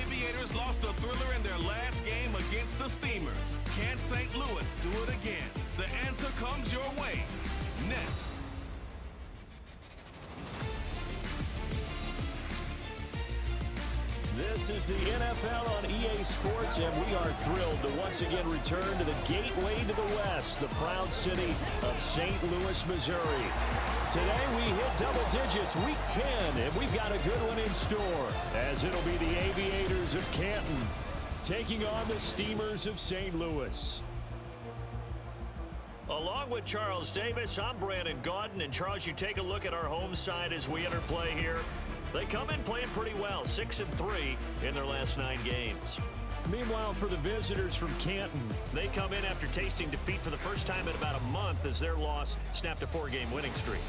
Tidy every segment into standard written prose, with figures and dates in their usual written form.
Aviators lost a thriller in their last game against the Steamers. Can St. Louis do it again? The answer comes your way next. This is the NFL on EA Sports, and we are thrilled to once again return to the gateway to the West, the proud city of St. Louis, Missouri. Today we hit double digits, week 10, and we've got a good one in store, as it'll be the Aviators of Canton taking on the Steamers of St. Louis. Along with Charles Davis, I'm Brandon Gaudin, and Charles, you take a look at our home side as we enter play here. They come in playing pretty well, 6-3 in their last 9 games. Meanwhile, for the visitors from Canton, they come in after tasting defeat for the first time in about a month as their loss snapped a 4-game winning streak.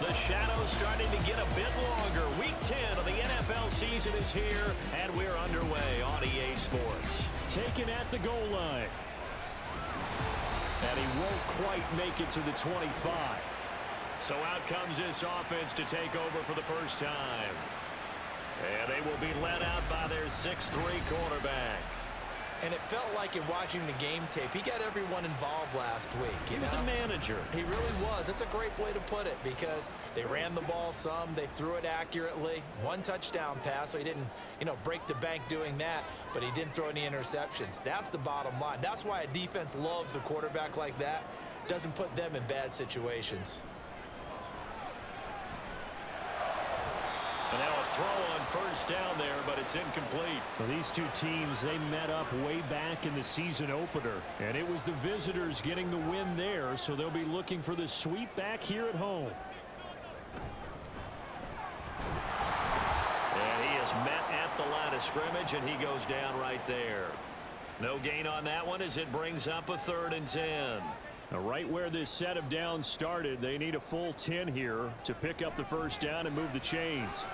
The shadow's starting to get a bit longer. Week 10 of the NFL season is here, and we're underway on EA Sports. Taken at the goal line. And he won't quite make it to the 25. So out comes this offense to take over for the first time. And they will be led out by their 6'3 quarterback. And it felt like in watching the game tape, he got everyone involved last week. He was a manager. He really was. That's a great way to put it, because they ran the ball some, they threw it accurately. 1 touchdown pass, so he didn't, break the bank doing that, but he didn't throw any interceptions. That's the bottom line. That's why a defense loves a quarterback like that. Doesn't put them in bad situations. And now a throw on first down there, but it's incomplete. Well, these two teams, they met up way back in the season opener, and it was the visitors getting the win there, so they'll be looking for the sweep back here at home. And he is met at the line of scrimmage, and he goes down right there. No gain on that one as it brings up a 3rd and 10. Now, right where this set of downs started, they need a full 10 here to pick up the first down and move the chains.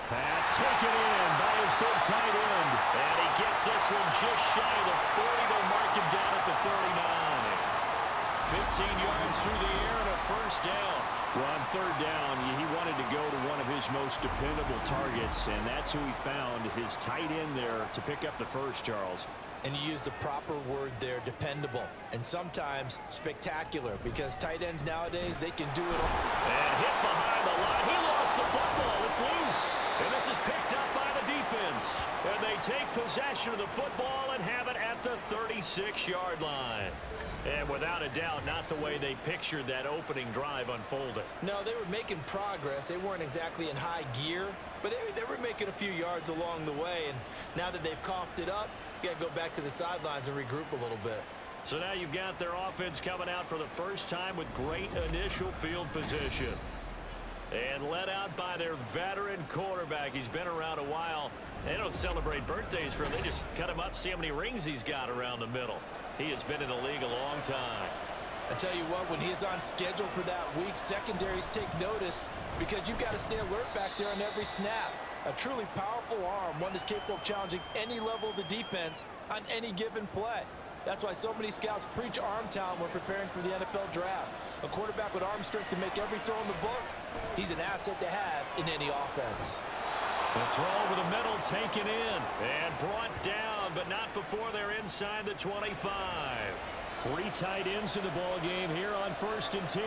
Pass taken in by his big tight end. And he gets this one just shy of the 40. They'll mark him down at the 39. 15 yards through the air and a first down. Well, on 3rd down, he wanted to go to one of his most dependable targets, and that's who he found, his tight end there, to pick up the first, Charles. And you use the proper word there, dependable, and sometimes spectacular, because tight ends nowadays, they can do it all. And hit behind the line. He lost the football. It's loose. And this is picked up by the defense. And they take possession of the football and have it at the 36-yard line. And without a doubt, not the way they pictured that opening drive unfolding. No, they were making progress. They weren't exactly in high gear, but they were making a few yards along the way. And now that they've coughed it up, you got to go back to the sidelines and regroup a little bit. So now you've got their offense coming out for the first time with great initial field position. And led out by their veteran quarterback. He's been around a while. They don't celebrate birthdays for him. They just cut him up, see how many rings he's got around the middle. He has been in the league a long time. I tell you what, when he is on schedule for that week, secondaries take notice, because you've got to stay alert back there on every snap. A truly powerful arm, one that's capable of challenging any level of the defense on any given play. That's why so many scouts preach arm talent when preparing for the NFL draft. A quarterback with arm strength to make every throw in the book, he's an asset to have in any offense. The throw over the middle taken in and brought down, but not before they're inside the 25. 3 tight ends in the ball game here on 1st and 10.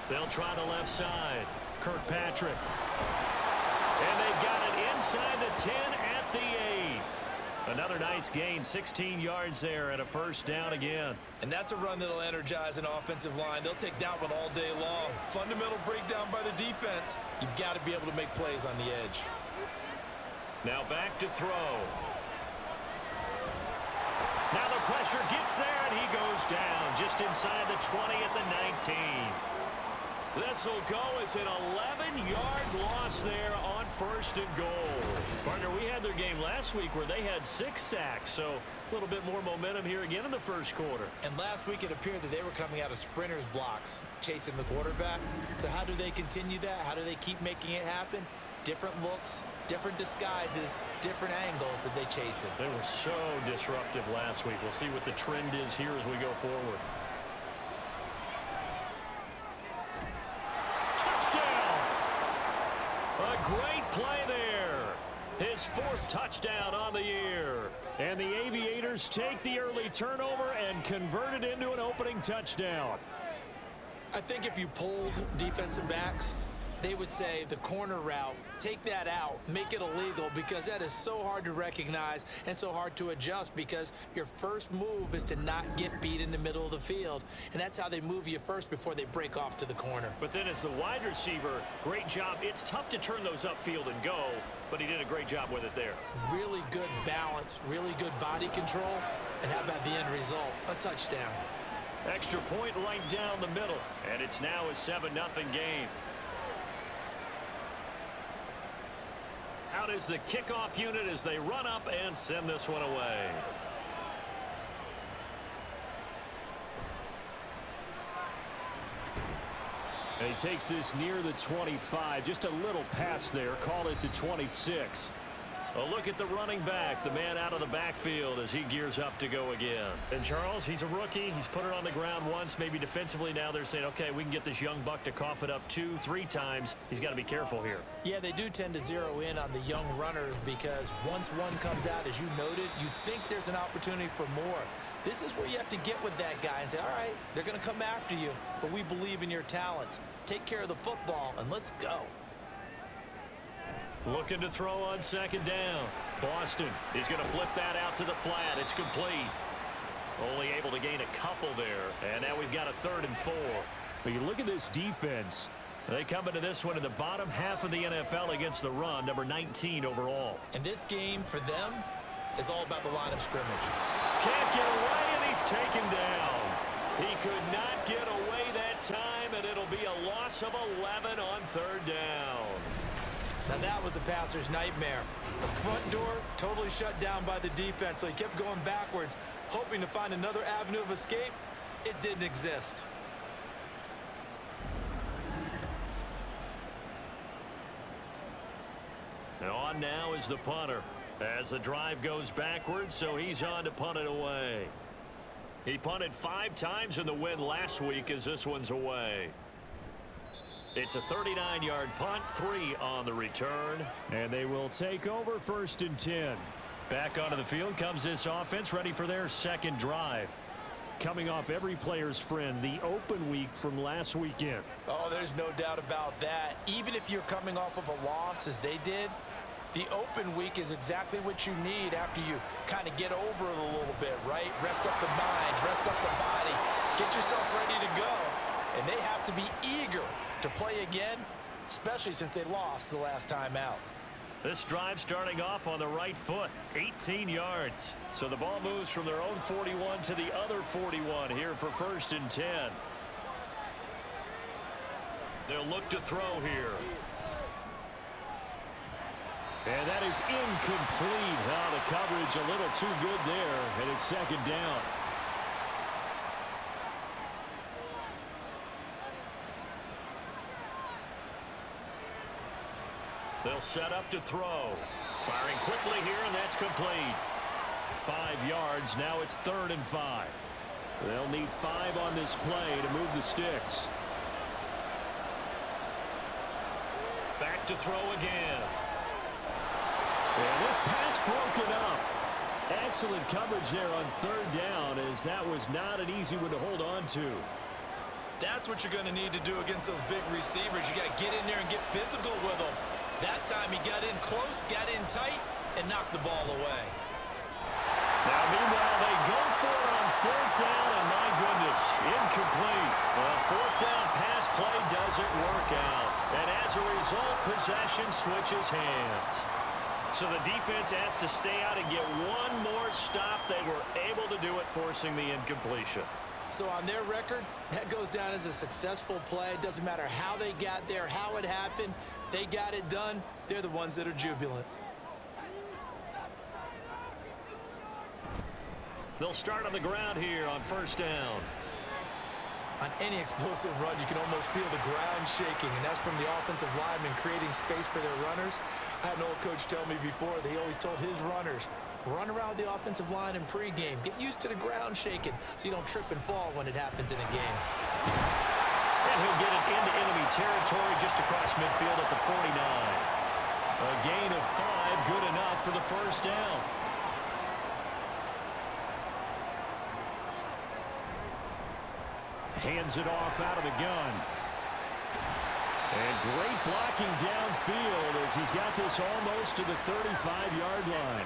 They'll try the left side. Kirkpatrick. And they've got it inside the 10 at the 8. Another nice gain, 16 yards there and a first down again. And that's a run that'll energize an offensive line. They'll take that one all day long. Fundamental breakdown by the defense. You've got to be able to make plays on the edge. Now back to throw. Now the pressure gets there, and he goes down just inside the 20 at the 19. This will go as an 11-yard loss there on 1st and goal. Partner, we had their game last week where they had 6 sacks, so a little bit more momentum here again in the first quarter. And last week it appeared that they were coming out of sprinters blocks, chasing the quarterback. So how do they continue that? How do they keep making it happen? different looks, different disguises, different angles that they chase him. They were so disruptive last week. We'll see what the trend is here as we go forward. Touchdown! A great play there. His 4th touchdown on the year. And the Aviators take the early turnover and convert it into an opening touchdown. I think if you polled defensive backs, they would say the corner route, take that out, make it illegal, because that is so hard to recognize and so hard to adjust, because your first move is to not get beat in the middle of the field. And that's how they move you first before they break off to the corner. But then as the wide receiver, great job. It's tough to turn those upfield and go, but he did a great job with it there. Really good balance, really good body control. And how about the end result? A touchdown. Extra point right down the middle. And it's now a 7-0 game. Out is the kickoff unit as they run up and send this one away. And he takes this near the 25. Just a little pass there. Call it the 26. A look at the running back, the man out of the backfield as he gears up to go again. And Charles, he's a rookie. He's put it on the ground once, maybe defensively. Now they're saying, okay, we can get this young buck to cough it up 2-3 times. He's got to be careful here. Yeah, they do tend to zero in on the young runners, because once one comes out, as you noted, you think there's an opportunity for more. This is where you have to get with that guy and say, all right, they're going to come after you, but we believe in your talents. Take care of the football, and let's go. Looking to throw on 2nd down. Boston is going to flip that out to the flat. It's complete. Only able to gain a couple there. And now we've got a 3rd and 4. But you look at this defense. They come into this one in the bottom half of the NFL against the run, number 19 overall. And this game for them is all about the line of scrimmage. Can't get away, and he's taken down. He could not get away that time, and it'll be a loss of 11 on 3rd down. Now that was a passer's nightmare. The front door totally shut down by the defense, so he kept going backwards, hoping to find another avenue of escape. It didn't exist. And on now is the punter as the drive goes backwards, so he's on to punt it away. He punted 5 times in the win last week as this one's away. It's a 39-yard punt, 3 on the return. And they will take over 1st and 10. Back onto the field comes this offense, ready for their 2nd drive. Coming off every player's friend, the open week from last weekend. Oh, there's no doubt about that. Even if you're coming off of a loss as they did, the open week is exactly what you need after you kind of get over it a little bit, right? Rest up the mind, rest up the body, get yourself ready to go. And they have to be eager to play again, especially since they lost the last time out. This drive starting off on the right foot, 18 yards. So the ball moves from their own 41 to the other 41 here for 1st and 10. They'll look to throw here. And that is incomplete. Now the coverage a little too good there, and it's 2nd down. They'll set up to throw. Firing quickly here, and that's complete. 5 yards. Now it's 3rd and 5. They'll need 5 on this play to move the sticks. Back to throw again. And this pass broken up. Excellent coverage there on 3rd down, as that was not an easy one to hold on to. That's what you're going to need to do against those big receivers. You got to get in there and get physical with them. That time he got in close, got in tight, and knocked the ball away. Now, meanwhile, they go for it on 4th down, and my goodness, incomplete. Well, 4th down pass play doesn't work out. And as a result, possession switches hands. So the defense has to stay out and get one more stop. They were able to do it, forcing the incompletion. So on their record, that goes down as a successful play. It doesn't matter how they got there, how it happened. They got it done. They're the ones that are jubilant. They'll start on the ground here on 1st down. On any explosive run, you can almost feel the ground shaking, and that's from the offensive linemen creating space for their runners. I had an old coach tell me before that he always told his runners, run around the offensive line in pregame. Get used to the ground shaking so you don't trip and fall when it happens in a game. And he'll get it into enemy territory just across midfield at the 49. A gain of 5, good enough for the first down. Hands it off out of the gun. And great blocking downfield as he's got this almost to the 35-yard line.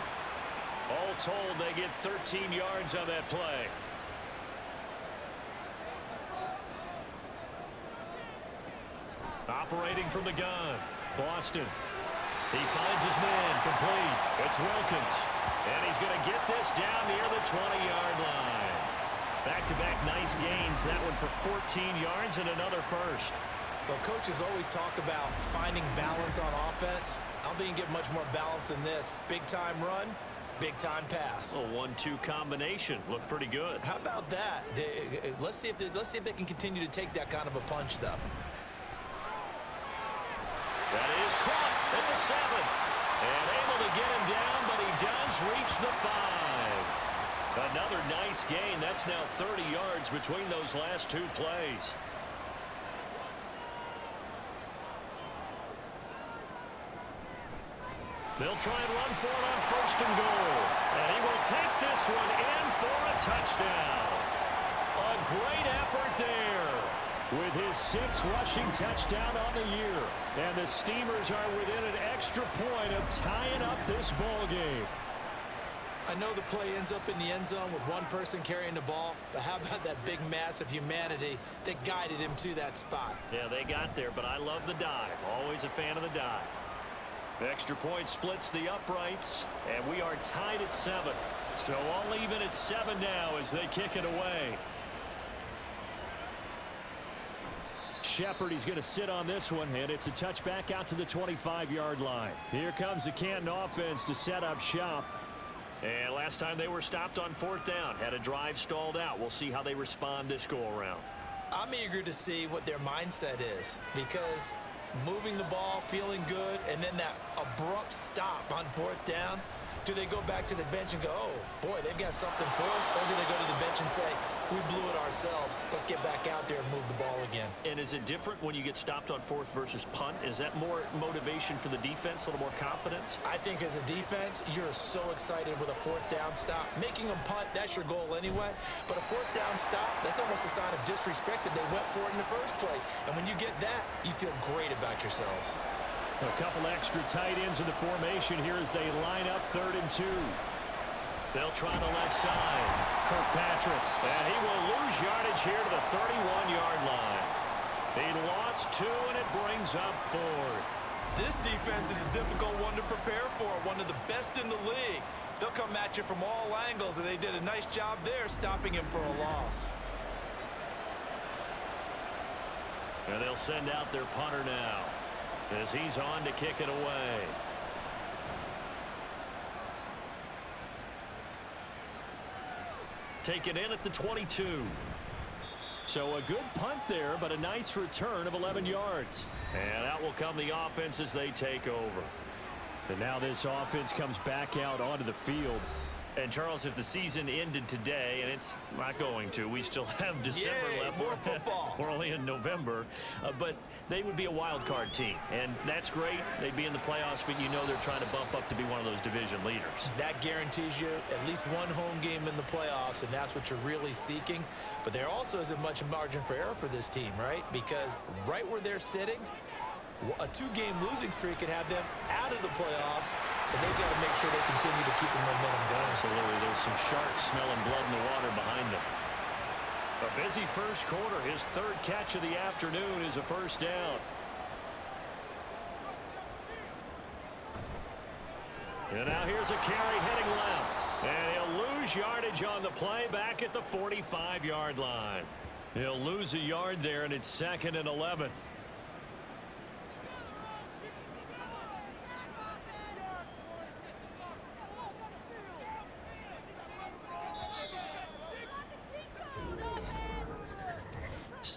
All told, they get 13 yards on that play. Operating from the gun, Boston. He finds his man, complete. It's Wilkins. And he's going to get this down near the 20-yard line. Back-to-back nice gains. That one for 14 yards and another first. Well, coaches always talk about finding balance on offense. I don't think you can get much more balance than this. Big-time run, big-time pass. A 1-2 combination. Looked pretty good. How about that? Let's see if they can continue to take that kind of a punch, though. That is caught at the 7. And able to get him down, but he does reach the 5. Another nice gain. That's now 30 yards between those last 2 plays. They'll try and run for it on first and goal. And he will take this one in for a touchdown. A great effort there. With his 6th rushing touchdown on the year. And the Steamers are within an extra point of tying up this ball game. I know the play ends up in the end zone with one person carrying the ball, but how about that big mass of humanity that guided him to that spot? Yeah, they got there, but I love the dive. Always a fan of the dive. The extra point splits the uprights, and we are tied at 7. So all even at 7 now as they kick it away. Shepard, he's going to sit on this one, and it's a touchback out to the 25-yard line. Here comes the Canton offense to set up shop. And last time they were stopped on 4th down, had a drive stalled out. We'll see how they respond this go-around. I'm eager to see what their mindset is, because moving the ball, feeling good, and then that abrupt stop on 4th down, do they go back to the bench and go, oh, boy, they've got something for us, or do they go to the bench and say, we blew it ourselves, let's get back out there and move the ball again? And is it different when you get stopped on 4th versus punt? Is that more motivation for the defense, a little more confidence? I think as a defense, you're so excited with a 4th down stop. Making them punt, that's your goal anyway. But a 4th down stop, that's almost a sign of disrespect that they went for it in the first place. And when you get that, you feel great about yourselves. A couple extra tight ends in the formation here as they line up 3rd and 2. They'll try the left side. Kirkpatrick. And he will lose yardage here to the 31-yard line. He lost 2, and it brings up 4th. This defense is a difficult one to prepare for, one of the best in the league. They'll come at you from all angles, and they did a nice job there stopping him for a loss. And they'll send out their punter now as he's on to kick it away. Taken in at the 22. So a good punt there, but a nice return of 11 yards. And out will come the offense as they take over. And now this offense comes back out onto the field. And, Charles, if the season ended today, and it's not going to, we still have December left. More football. We're only in November. But they would be a wild card team. And that's great. They'd be in the playoffs, but you know they're trying to bump up to be one of those division leaders. That guarantees you at least one home game in the playoffs, and that's what you're really seeking. But there also isn't much margin for error for this team, right? Because right where they're sitting, a 2-game losing streak could have them out of the playoffs, so they've got to make sure they continue to keep the momentum going. Absolutely. There's some sharks smelling blood in the water behind them. A busy first quarter. His 3rd catch of the afternoon is a first down. And now here's a carry heading left. And he'll lose yardage on the play back at the 45-yard line. He'll lose a yard there, and it's 2nd and 11.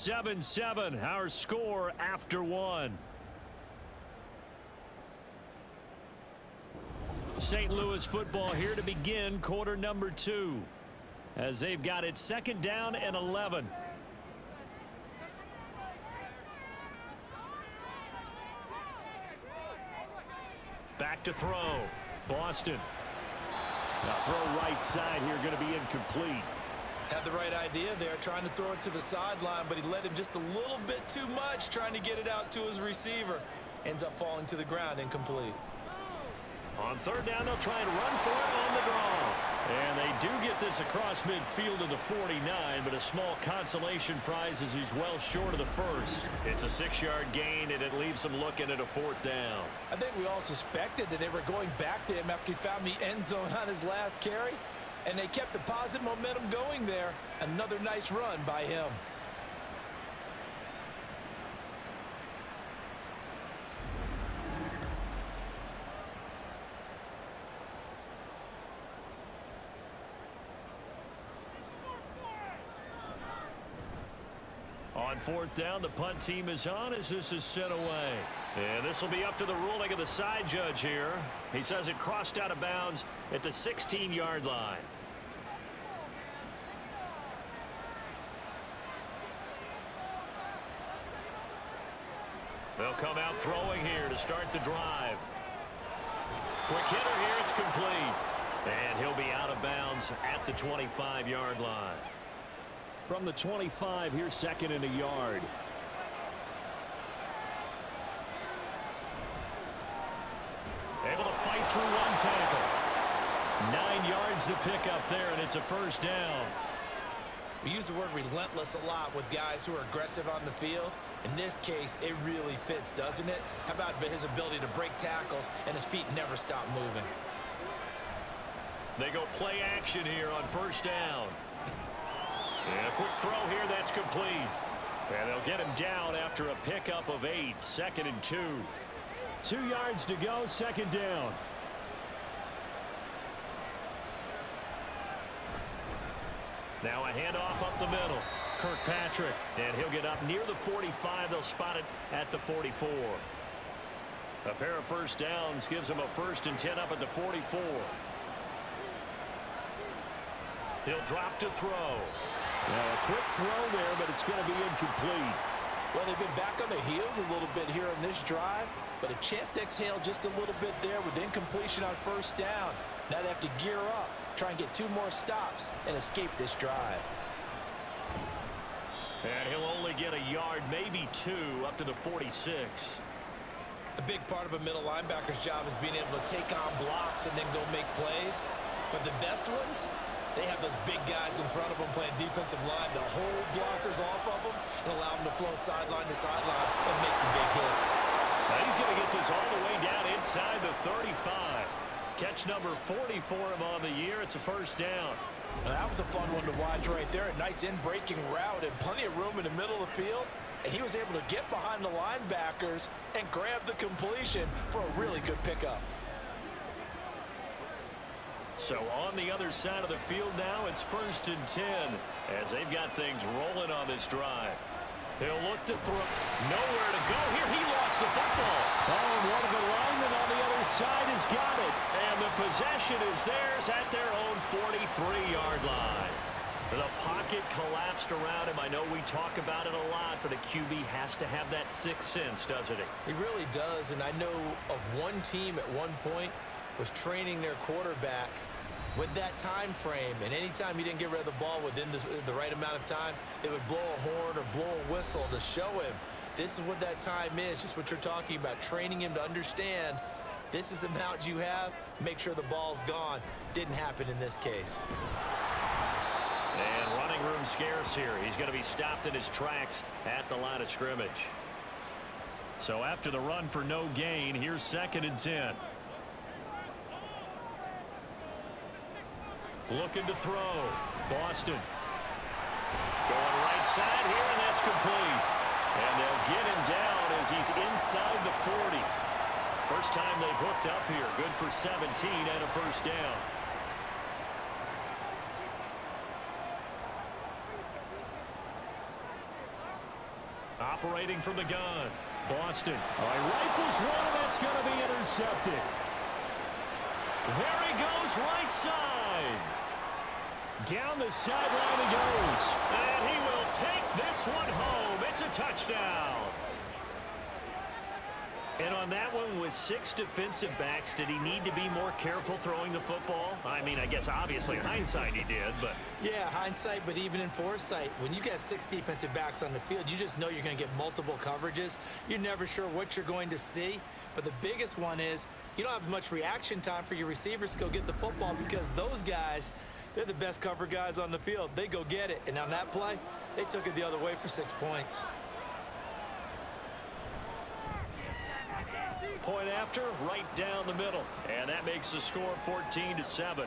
7-7, our score after one. St. Louis football here to begin quarter number 2 as they've got it 2nd down and 11. Back to throw. Boston. Now throw right side here, going to be incomplete. Had the right idea there, trying to throw it to the sideline, but he led him just a little bit too much, trying to get it out to his receiver. Ends up falling to the ground, incomplete. On 3rd down, they'll try and run for it on the draw. And they do get this across midfield to the 49, but a small consolation prize as he's well short of the first. It's a 6-yard gain, and it leaves him looking at a 4th down. I think we all suspected that they were going back to him after he found the end zone on his last carry, and they kept the positive momentum going there. Another nice run by him. On 4th down, the punt team is on as this is sent away. And this will be up to the ruling of the side judge here. He says it crossed out of bounds at the 16-yard line. They'll come out throwing here to start the drive. Quick hitter here, it's complete. And he'll be out of bounds at the 25-yard line. From the 25, here's 2nd and a yard. Able to fight through one tackle. 9 yards to pick up there, and it's a 1st down. We use the word relentless a lot with guys who are aggressive on the field. In this case, it really fits, doesn't it? How about his ability to break tackles and his feet never stop moving? They go play action here on 1st down. And a quick throw here, that's complete. And they'll get him down after a pickup of 8, 2nd and 2. 2 yards to go, 2nd down. Now a handoff up the middle. Kirkpatrick, and he'll get up near the 45. They'll spot it at the 44. A pair of 1st downs gives him a 1st and 10 up at the 44. He'll drop to throw. Now a quick throw there, but it's going to be incomplete. Well, they've been back on their heels a little bit here in this drive, but a chance to exhale just a little bit there with incompletion on 1st down. Now they have to gear up, try and get 2 more stops, and escape this drive. And he'll only get a yard, maybe 2, up to the 46. A big part of a middle linebacker's job is being able to take on blocks and then go make plays. But the best ones, they have those big guys in front of them playing defensive line to hold blockers off of them and allow them to flow sideline to sideline and make the big hits. Now he's going to get this all the way down inside the 35. Catch number 40 for him on the year. It's a 1st down. Now that was a fun one to watch right there. A nice in-breaking route and plenty of room in the middle of the field. And he was able to get behind the linebackers and grab the completion for a really good pickup. So on the other side of the field now, it's 1st and 10 as they've got things rolling on this drive. He'll look to throw. Nowhere to go here. He lost the football. Oh, and one of the linemen on the other side has got it. And the possession is theirs at their own 43-yard line. The pocket collapsed around him. I know we talk about it a lot, but a QB has to have that 6th sense, doesn't he? He really does, and I know of one team at one point was training their quarterback with that time frame, and anytime he didn't get rid of the ball within the right amount of time, they would blow a horn or blow a whistle to show him this is what that time is, just what you're talking about, training him to understand this is the amount you have, make sure the ball's gone. Didn't happen in this case. And running room scarce here. He's going to be stopped in his tracks at the line of scrimmage. So after the run for no gain, here's 2nd and 10. Looking to throw. Boston. Going right side here, and that's complete. And they'll get him down as he's inside the 40. First time they've hooked up here. Good for 17 and a 1st down. Operating from the gun. Boston. Oh, he rifles one, and that's going to be intercepted. There he goes, right side. Down the sideline he goes. And he will take this one home. It's a touchdown. And on that one, with 6 defensive backs, did he need to be more careful throwing the football? I mean, I guess obviously hindsight he did, but... Yeah, hindsight, but even in foresight, when you got 6 defensive backs on the field, you just know you're going to get multiple coverages. You're never sure what you're going to see. But the biggest one is you don't have much reaction time for your receivers to go get the football because those guys, they're the best cover guys on the field. They go get it. And on that play, they took it the other way for 6 points. Point after, right down the middle. And that makes the score 14-7.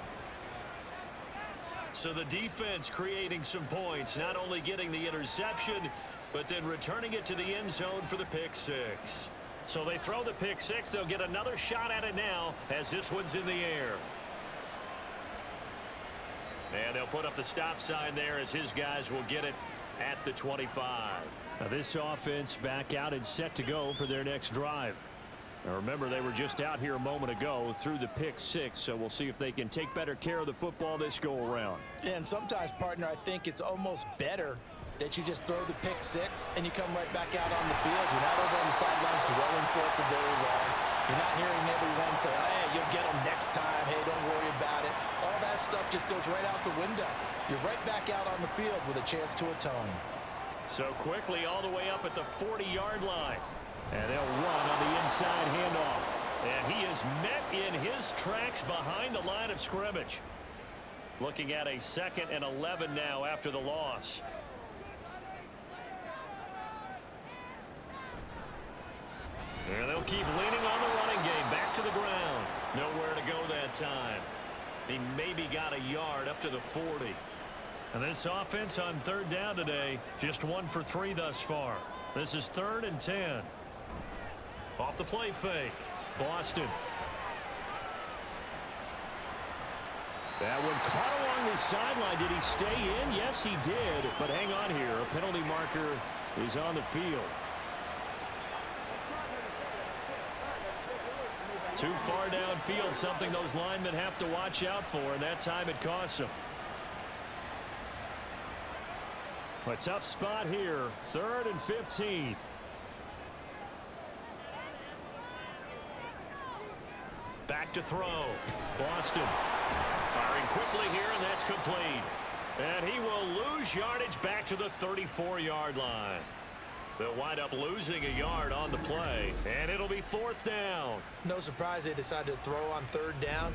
So the defense creating some points, not only getting the interception, but then returning it to the end zone for the pick six. So they throw the pick six. They'll get another shot at it now as this one's in the air. And they'll put up the stop sign there as his guys will get it at the 25. Now this offense back out and set to go for their next drive. Now remember, they were just out here a moment ago through the pick six, so we'll see if they can take better care of the football this go around. And sometimes, partner, I think it's almost better that you just throw the pick six and you come right back out on the field. You're not over on the sidelines dwelling for it for very long. You're not hearing everyone say, hey, you'll get them next time. Hey, don't worry about it. All that stuff just goes right out the window. You're right back out on the field with a chance to atone. So quickly all the way up at the 40-yard line. And they'll run on the inside handoff. And he is met in his tracks behind the line of scrimmage. Looking at a 2nd and 11 now after the loss. And they'll keep leaning on the running game. Back to the ground. Nowhere to go that time. He maybe got a yard up to the 40. And this offense on 3rd down today, just 1 for 3 thus far. This is 3rd and 10. Off the play fake. Boston. That one caught along the sideline. Did he stay in? Yes, he did. But hang on here. A penalty marker is on the field. Too far downfield, something those linemen have to watch out for, and that time it costs them. A tough spot here. 3rd and 15. Back to throw. Boston firing quickly here, and that's complete. And he will lose yardage back to the 34-yard line. They'll wind up losing a yard on the play, and it'll be 4th down. No surprise they decided to throw on 3rd down.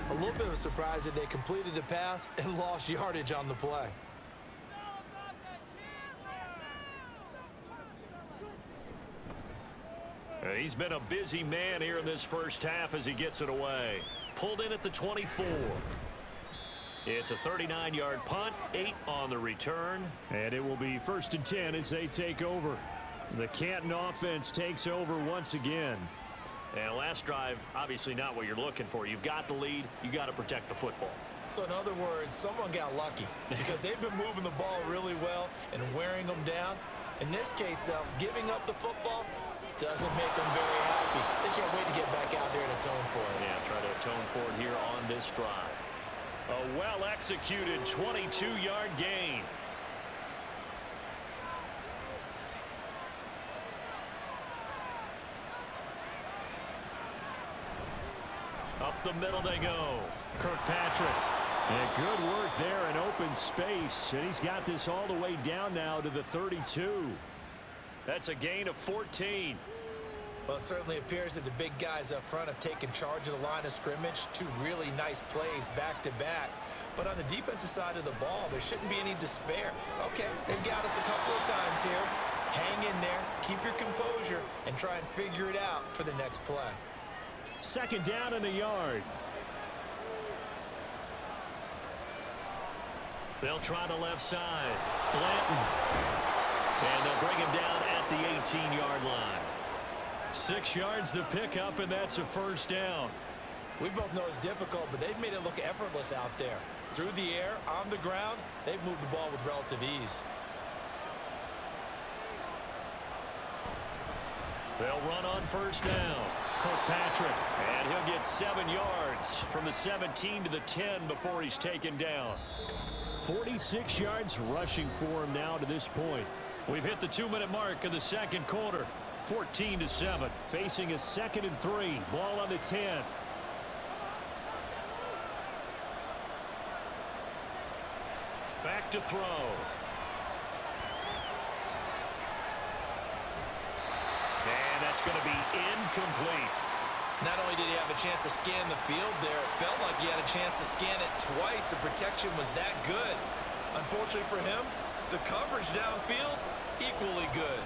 A little bit of a surprise that they completed the pass and lost yardage on the play. He's been a busy man here in this first half as he gets it away. Pulled in at the 24. It's a 39-yard punt, 8 on the return. And it will be 1st and 10 as they take over. The Canton offense takes over once again. And last drive, obviously not what you're looking for. You've got the lead. You got to protect the football. So in other words, someone got lucky because they've been moving the ball really well and wearing them down. In this case, though, giving up the football doesn't make them very happy. They can't wait to get back out there and atone for it. Yeah, try to atone for it here on this drive. A well-executed 22-yard gain. Up the middle they go. Kirkpatrick. And good work there in open space. And he's got this all the way down now to the 32. That's a gain of 14. Well, it certainly appears that the big guys up front have taken charge of the line of scrimmage. 2 really nice plays back-to-back. But on the defensive side of the ball, there shouldn't be any despair. Okay, they've got us a couple of times here. Hang in there, keep your composure, and try and figure it out for the next play. 2nd down and a yard. They'll try the left side. Blanton. And they'll bring him down at the 18-yard line. 6 yards the pickup, and that's a 1st down. We both know it's difficult, but they've made it look effortless out there. Through the air, on the ground, they've moved the ball with relative ease. They'll run on first down. Kirkpatrick, and he'll get 7 yards from the 17 to the 10 before he's taken down. 46 yards rushing for him now to this point. We've hit the 2-minute mark of the second quarter. 14-7. Facing a 2nd and 3. Ball on the 10. Back to throw. And that's going to be incomplete. Not only did he have a chance to scan the field there, it felt like he had a chance to scan it twice. The protection was that good. Unfortunately for him, the coverage downfield, equally good.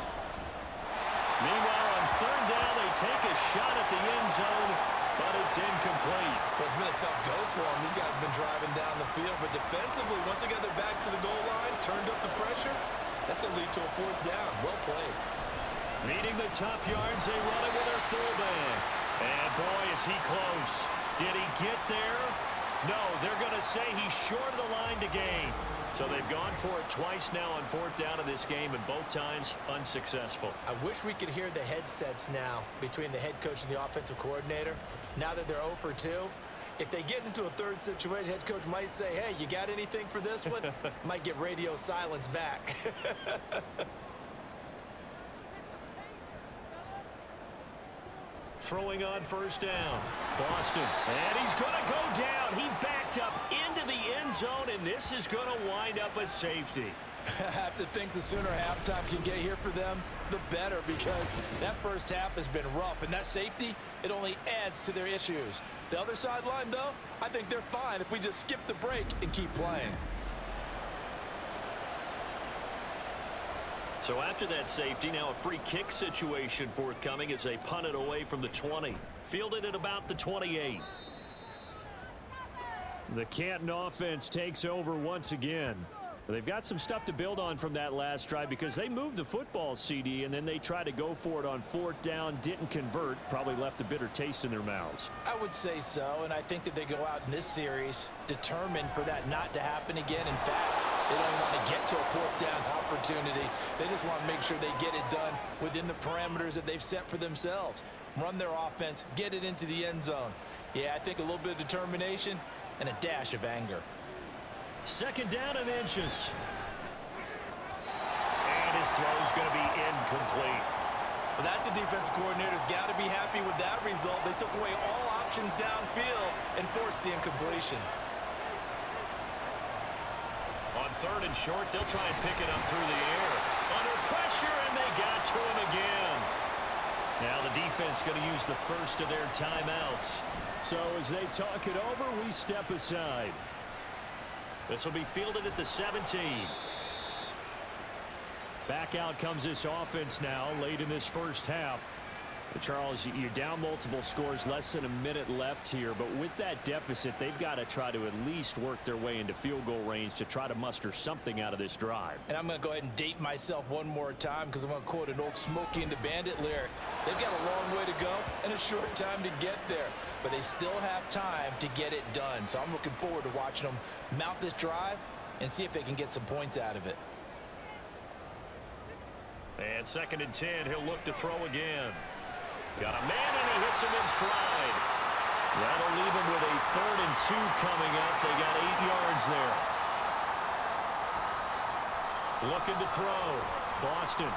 Meanwhile, on third down, they take a shot at the end zone, but it's incomplete. Well, it's been a tough go for them. These guys have been driving down the field, but defensively, once they got their backs to the goal line, turned up the pressure, that's going to lead to a 4th down. Well played. Needing the tough yards, they run it with their fullback. And boy, is he close. Did he get there? No, they're going to say he's short of the line to gain. So they've gone for it twice now on 4th down in this game, and both times unsuccessful. I wish we could hear the headsets now between the head coach and the offensive coordinator. Now that they're 0 for 2, if they get into a third situation, head coach might say, hey, you got anything for this one? Might get radio silence back. Throwing on first down. Boston. And he's going to go down. He backed up into the end zone, and this is going to wind up a safety. I have to think the sooner halftime can get here for them, the better, because that first half has been rough, and that safety, it only adds to their issues. The other sideline, though, I think they're fine if we just skip the break and keep playing. So after that safety, now a free kick situation forthcoming as they punt it away from the 20. Fielded at about the 28. The Canton offense takes over once again. They've got some stuff to build on from that last drive because they moved the football, CD, and then they tried to go for it on 4th down, didn't convert, probably left a bitter taste in their mouths. I would say so, and I think that they go out in this series determined for that not to happen again. In fact, they don't want to get to a 4th down opportunity. They just want to make sure they get it done within the parameters that they've set for themselves. Run their offense, get it into the end zone. Yeah, I think a little bit of determination and a dash of anger. 2nd down and inches. And his throw's going to be incomplete. Well, that's a defensive coordinator's got to be happy with that result. They took away all options downfield and forced the incompletion. On 3rd and short, they'll try and pick it up through the air. Under pressure, and they got to him again. Now the defense going to use the first of their timeouts. So as they talk it over, we step aside. This will be fielded at the 17. Back out comes this offense now late in this first half. Charles, you're down multiple scores, less than a minute left here, but with that deficit, they've got to try to at least work their way into field goal range to try to muster something out of this drive. And I'm going to go ahead and date myself one more time because I'm going to quote an old Smokey and the Bandit lyric. They've got a long way to go and a short time to get there, but they still have time to get it done. So I'm looking forward to watching them mount this drive and see if they can get some points out of it. And 2nd and 10, he'll look to throw again. Got a man, and he hits him in stride. That'll leave him with a 3rd and 2 coming up. They got 8 yards there. Looking to throw. Boston.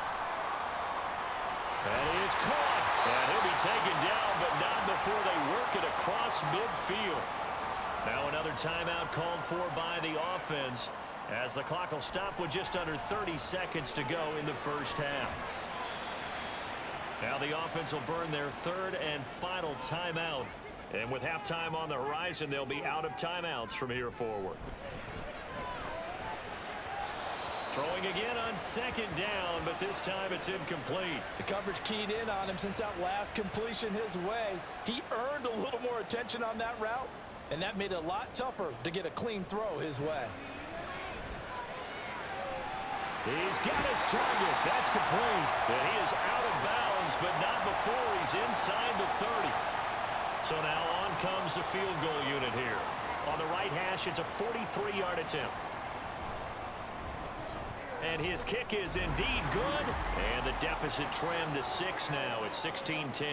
That is caught. And he'll be taken down, but not before they work it across midfield. Now another timeout called for by the offense as the clock will stop with just under 30 seconds to go in the first half. Now the offense will burn their 3rd and final timeout. And with halftime on the horizon, they'll be out of timeouts from here forward. Throwing again on 2nd down, but this time it's incomplete. The coverage keyed in on him since that last completion his way. He earned a little more attention on that route, and that made it a lot tougher to get a clean throw his way. He's got his target. That's complete. And he is out of bounds, but not before he's inside the 30. So now on comes the field goal unit here. On the right hash, it's a 43-yard attempt. And his kick is indeed good. And the deficit trimmed to 6 now. It's 16-10.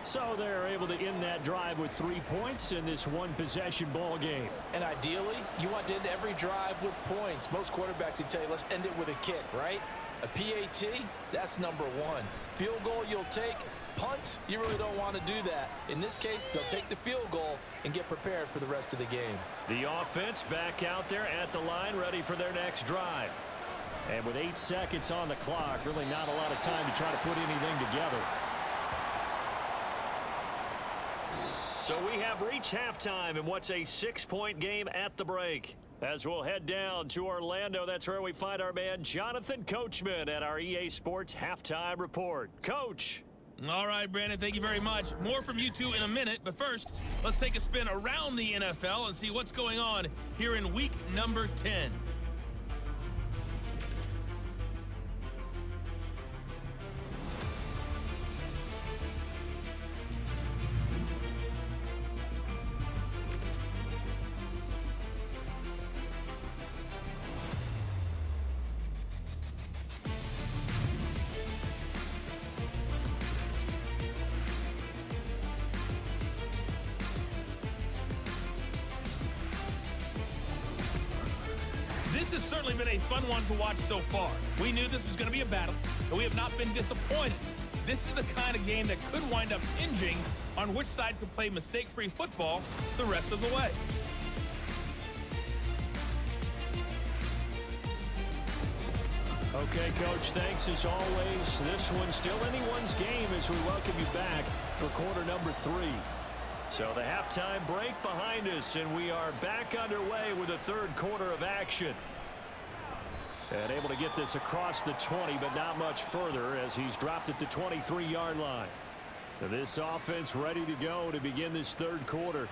So they're able to end that drive with 3 points in this one-possession ball game. And ideally, you want to end every drive with points. Most quarterbacks would tell you, let's end it with a kick, right? A PAT, that's number 1. Field goal you'll take. Punts, you really don't want to do that. In this case, they'll take the field goal and get prepared for the rest of the game. The offense back out there at the line, ready for their next drive. And with 8 seconds on the clock, really not a lot of time to try to put anything together. So we have reached halftime in what's a 6-point game at the break. As we'll head down to Orlando, that's where we find our man Jonathan Coachman at our EA Sports Halftime Report. Coach. All right, Brandon, thank you very much. More from you two in a minute, but first, let's take a spin around the NFL and see what's going on here in week number 10. This has certainly been a fun one to watch so far. We knew this was going to be a battle, and we have not been disappointed. This is the kind of game that could wind up hinging on which side could play mistake-free football the rest of the way. Okay, Coach, thanks as always. This one's still anyone's game as we welcome you back for quarter number 3. So the halftime break behind us, and we are back underway with the third quarter of action. And able to get this across the 20, but not much further as he's dropped at the 23-yard line. This offense ready to go to begin this third quarter.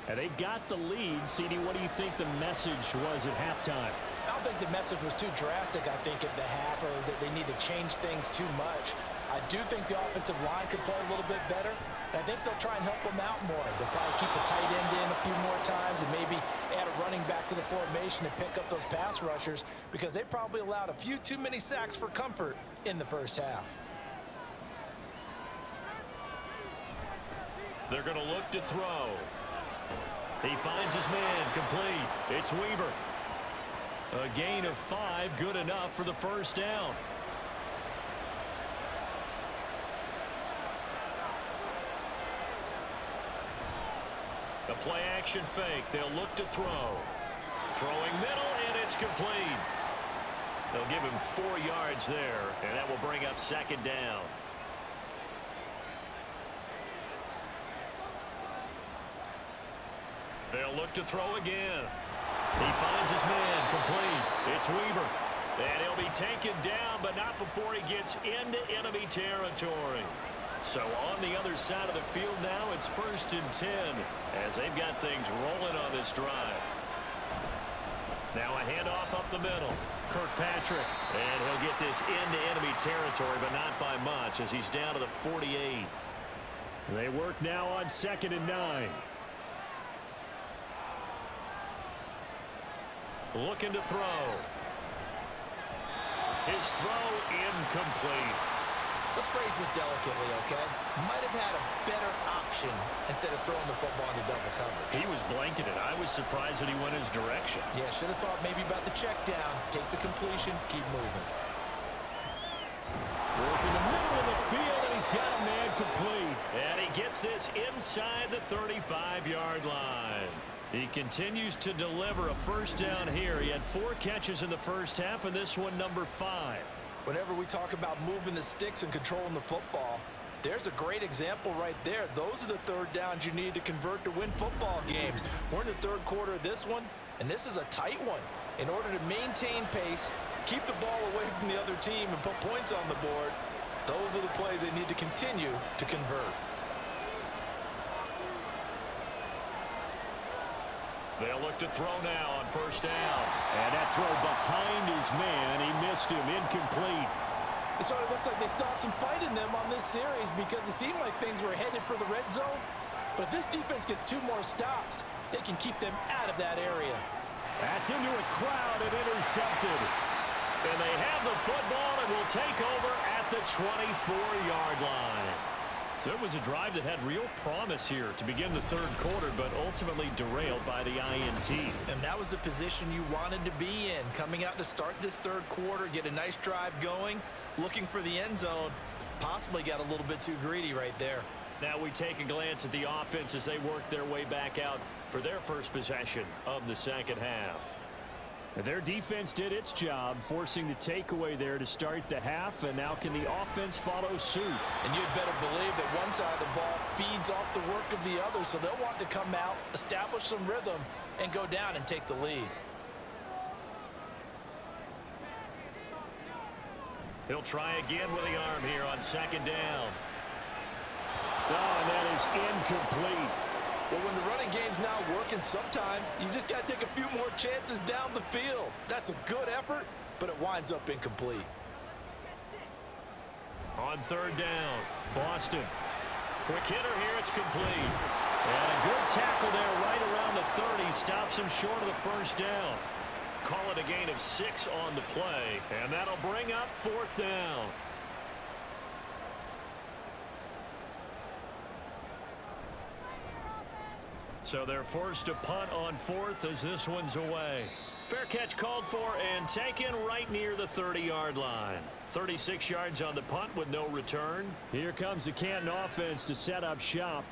And they've got the lead. CD, what do you think the message was at halftime? I don't think the message was too drastic, I think, at the half, or that they need to change things too much. I do think the offensive line could play a little bit better. And I think they'll try and help them out more. They'll probably keep a tight end in a few more times and maybe add a running back to the formation and pick up those pass rushers because they probably allowed a few too many sacks for comfort in the first half. They're going to look to throw. He finds his man complete. It's Weaver. A gain of 5, good enough for the first down. A play-action fake. They'll look to throw. Throwing middle, and it's complete. They'll give him 4 yards there, and that will bring up second down. They'll look to throw again. He finds his man complete. It's Weaver. And he'll be taken down, but not before he gets into enemy territory. So on the other side of the field now, it's 1st and 10 as they've got things rolling on this drive. Now a handoff up the middle. Kirkpatrick, and he'll get this into enemy territory, but not by much as he's down to the 48. They work now on 2nd and 9. Looking to throw. His throw incomplete. Let's phrase this delicately, okay? Might have had a better option instead of throwing the football into double coverage. He was blanketed. I was surprised that he went his direction. Yeah, should have thought maybe about the check down, take the completion, keep moving. Working the middle of the field, and he's got a man complete. And he gets this inside the 35-yard line. He continues to deliver a first down here. He had 4 catches in the first half, and this one number 5. Whenever we talk about moving the sticks and controlling the football, there's a great example right there. Those are the third downs you need to convert to win football games. We're in the third quarter of this one, and this is a tight one. In order to maintain pace, keep the ball away from the other team, and put points on the board, those are the plays they need to continue to convert. They'll look to throw now on first down. And that throw behind his man. He missed him. Incomplete. It sort of looks like they stopped some fight in them on this series because it seemed like things were headed for the red zone. But if this defense gets 2 more stops, they can keep them out of that area. That's into a crowd and intercepted. And they have the football and will take over at the 24-yard line. So it was a drive that had real promise here to begin the third quarter, but ultimately derailed by the INT. And that was the position you wanted to be in. Coming out to start this third quarter, get a nice drive going, looking for the end zone. Possibly got a little bit too greedy right there. Now we take a glance at the offense as they work their way back out for their first possession of the second half. Their defense did its job, forcing the takeaway there to start the half, and now can the offense follow suit? And you'd better believe that one side of the ball feeds off the work of the other, so they'll want to come out, establish some rhythm, and go down and take the lead. He'll try again with the arm here on second down. Oh, and that is incomplete. Well, when the running game's not working, sometimes you just got to take a few more chances down the field. That's a good effort, but it winds up incomplete. On third down, Boston. Quick hitter here, it's complete. And a good tackle there right around the 30. Stops him short of the first down. Call it a gain of 6 on the play, and that'll bring up fourth down. So they're forced to punt on fourth as this one's away. Fair catch called for and taken right near the 30-yard line. 36 yards on the punt with no return. Here comes the Canton offense to set up shop.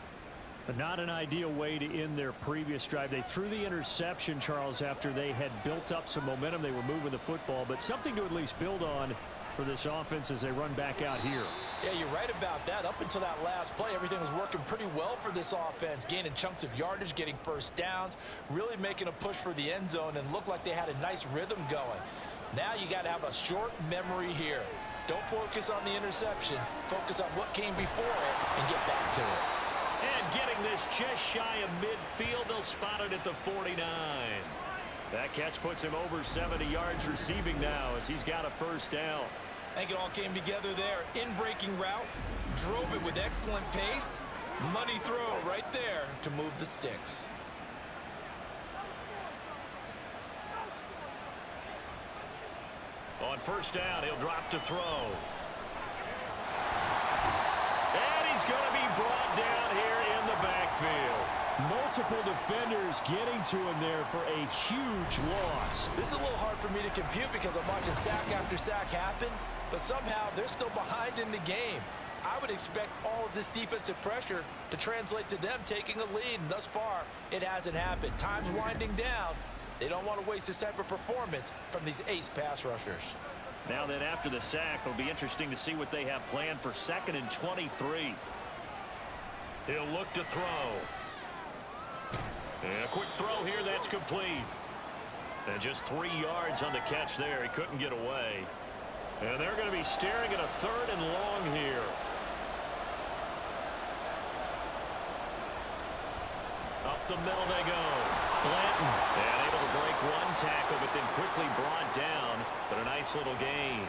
But not an ideal way to end their previous drive. They threw the interception, Charles, after they had built up some momentum. They were moving the football, but something to at least build on for this offense as they run back out here. Yeah, you're right about that. Up until that last play, everything was working pretty well for this offense, gaining chunks of yardage, getting first downs, really making a push for the end zone, and looked like they had a nice rhythm going. Now you got to have a short memory here. Don't focus on the interception. Focus on what came before it and get back to it. And getting this just shy of midfield, they'll spot it at the 49. That catch puts him over 70 yards receiving now as he's got a first down. I think it all came together there. In-breaking route, drove it with excellent pace. Money throw right there to move the sticks. On first down, he'll drop to throw. And he's going to be brought down here in the backfield. Multiple defenders getting to him there for a huge loss. This is a little hard for me to compute because I'm watching sack after sack happen, but somehow they're still behind in the game. I would expect all of this defensive pressure to translate to them taking a lead, and thus far, it hasn't happened. Time's winding down. They don't want to waste this type of performance from these ace pass rushers. Now then, after the sack, it'll be interesting to see what they have planned for 2nd and 23. He'll look to throw. And a quick throw here, that's complete. And just 3 yards on the catch there. He couldn't get away. And they're going to be staring at a 3rd and long here. Up the middle they go. Blanton. And able to break one tackle, but then quickly brought down. But a nice little gain.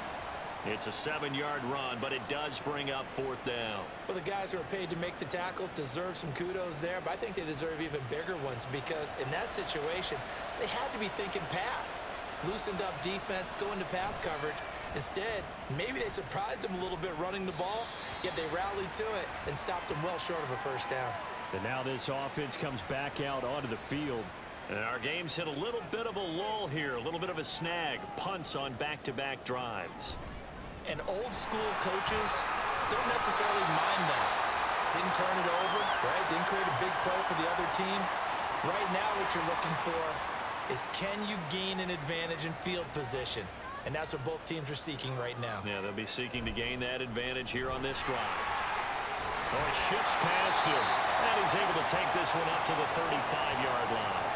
It's a 7-yard run, but it does bring up 4th down. Well, the guys who are paid to make the tackles deserve some kudos there, but I think they deserve even bigger ones because in that situation, they had to be thinking pass. Loosened up defense, going to pass coverage. Instead, maybe they surprised them a little bit running the ball, yet they rallied to it and stopped them well short of a first down. And now this offense comes back out onto the field. And our game's hit a little bit of a lull here, a little bit of a snag. Punts on back-to-back drives. And old school coaches don't necessarily mind that. Didn't turn it over, right? Didn't create a big play for the other team. Right now what you're looking for is can you gain an advantage in field position? And that's what both teams are seeking right now. Yeah, they'll be seeking to gain that advantage here on this drive. Oh, he shifts past him. And he's able to take this one up to the 35-yard line.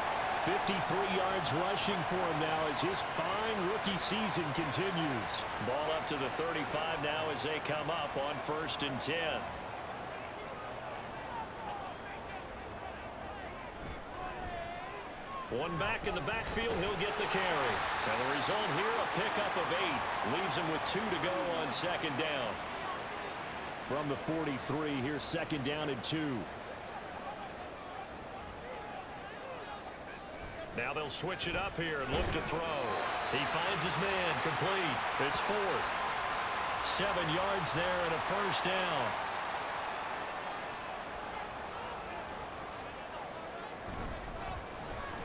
53 yards rushing for him now as his fine rookie season continues. Ball up to the 35 now as they come up on 1st and 10. One back in the backfield, he'll get the carry. And the result here, a pickup of 8. Leaves him with 2 to go on 2nd down. From the 43, here's 2nd down and 2. Now they'll switch it up here and look to throw. He finds his man, complete. It's 4. 7 yards there and a first down.